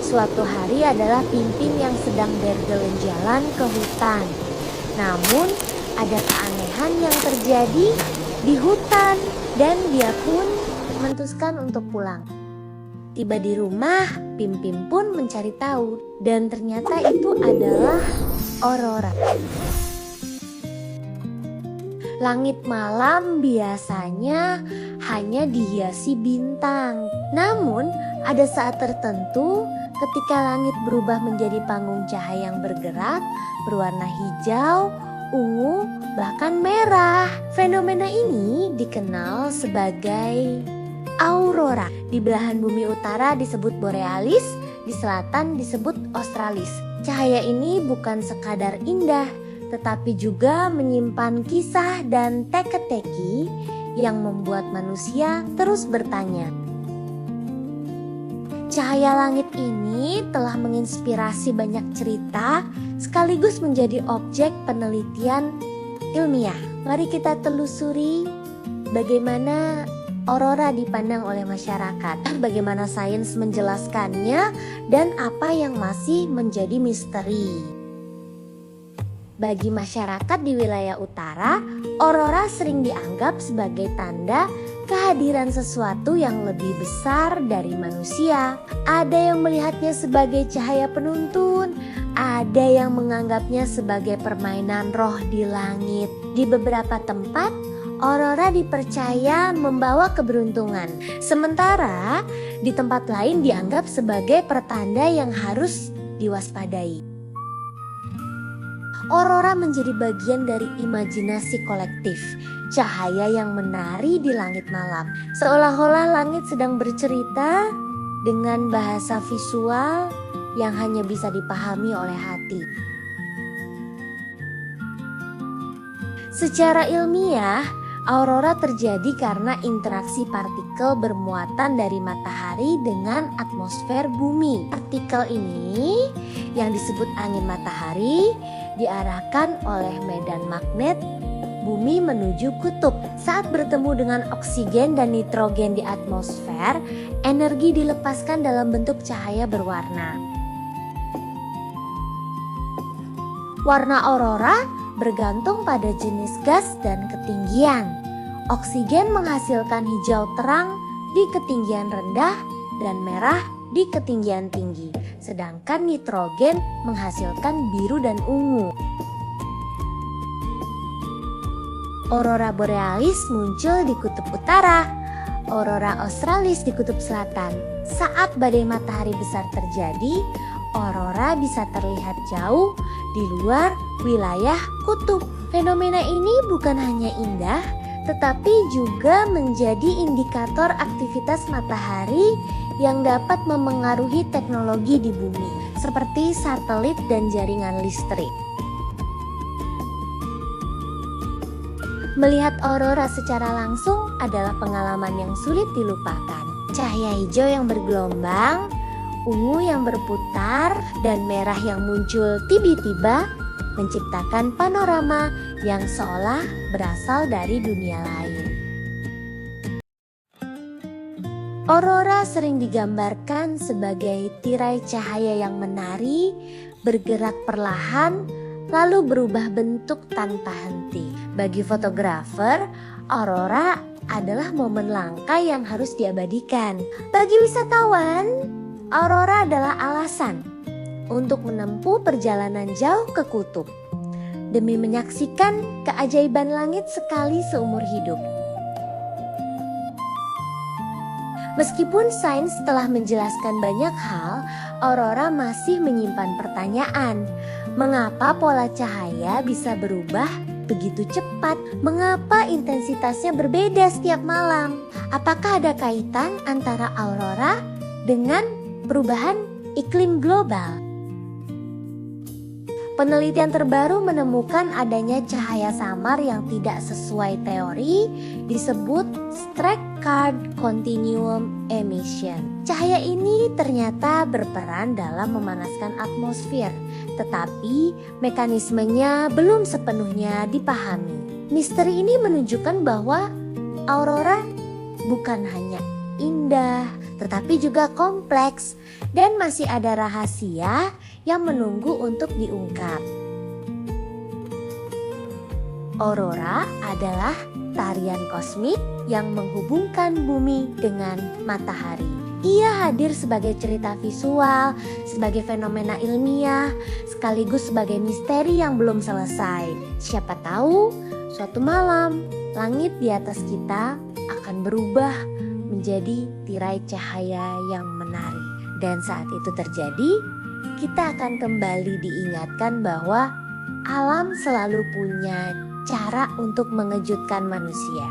Suatu hari adalah Pimpin yang sedang berjalan ke hutan. Namun ada keanehan yang terjadi di hutan dan dia pun memutuskan untuk pulang. Tiba di rumah, Pimpin pun mencari tahu dan ternyata itu adalah aurora. Langit malam biasanya hanya dihiasi bintang. Namun ada saat tertentu ketika langit berubah menjadi panggung cahaya yang bergerak, berwarna hijau, ungu, bahkan merah. Fenomena ini dikenal sebagai aurora. Di belahan bumi utara disebut borealis, di selatan disebut australis. Cahaya ini bukan sekadar indah, tetapi juga menyimpan kisah dan teka-teki yang membuat manusia terus bertanya. Cahaya langit ini telah menginspirasi banyak cerita sekaligus menjadi objek penelitian ilmiah. Mari kita telusuri bagaimana aurora dipandang oleh masyarakat, bagaimana sains menjelaskannya, dan apa yang masih menjadi misteri. Bagi masyarakat di wilayah utara, aurora sering dianggap sebagai tanda kehadiran sesuatu yang lebih besar dari manusia. Ada yang melihatnya sebagai cahaya penuntun, ada yang menganggapnya sebagai permainan roh di langit. Di beberapa tempat, aurora dipercaya membawa keberuntungan, sementara di tempat lain dianggap sebagai pertanda yang harus diwaspadai. Aurora menjadi bagian dari imajinasi kolektif, cahaya yang menari di langit malam. Seolah-olah langit sedang bercerita dengan bahasa visual yang hanya bisa dipahami oleh hati. Secara ilmiah, aurora terjadi karena interaksi partikel bermuatan dari matahari dengan atmosfer bumi. Partikel ini yang disebut angin matahari diarahkan oleh medan magnet bumi menuju kutub. Saat bertemu dengan oksigen dan nitrogen di atmosfer, energi dilepaskan dalam bentuk cahaya berwarna. Warna aurora bergantung pada jenis gas dan ketinggian. Oksigen menghasilkan hijau terang di ketinggian rendah dan merah di ketinggian tinggi, sedangkan nitrogen menghasilkan biru dan ungu. Aurora borealis muncul di kutub utara, aurora australis di kutub selatan. Saat badai matahari besar terjadi, aurora bisa terlihat jauh di luar wilayah kutub. Fenomena ini bukan hanya indah, tetapi juga menjadi indikator aktivitas matahari yang dapat memengaruhi teknologi di bumi, seperti satelit dan jaringan listrik. Melihat aurora secara langsung adalah pengalaman yang sulit dilupakan. Cahaya hijau yang bergelombang, ungu yang berputar, dan merah yang muncul tiba-tiba menciptakan panorama yang seolah berasal dari dunia lain. Aurora sering digambarkan sebagai tirai cahaya yang menari, bergerak perlahan, lalu berubah bentuk tanpa henti. Bagi fotografer, aurora adalah momen langka yang harus diabadikan. Bagi wisatawan, aurora adalah alasan untuk menempuh perjalanan jauh ke kutub demi menyaksikan keajaiban langit sekali seumur hidup. Meskipun sains telah menjelaskan banyak hal, aurora masih menyimpan pertanyaan. Mengapa pola cahaya bisa berubah begitu cepat? Mengapa intensitasnya berbeda setiap malam? Apakah ada kaitan antara aurora dengan perubahan iklim global? Penelitian terbaru menemukan adanya cahaya samar yang tidak sesuai teori, disebut Streck-Card Continuum Emission. Cahaya ini ternyata berperan dalam memanaskan atmosfer, tetapi mekanismenya belum sepenuhnya dipahami. Misteri ini menunjukkan bahwa aurora bukan hanya indah, tetapi juga kompleks dan masih ada rahasia yang menunggu untuk diungkap. Aurora adalah tarian kosmik yang menghubungkan bumi dengan matahari. Ia hadir sebagai cerita visual, sebagai fenomena ilmiah, sekaligus sebagai misteri yang belum selesai. Siapa tahu suatu malam langit di atas kita akan berubah menjadi tirai cahaya yang menari. Dan saat itu terjadi, kita akan kembali diingatkan bahwa alam selalu punya cara untuk mengejutkan manusia.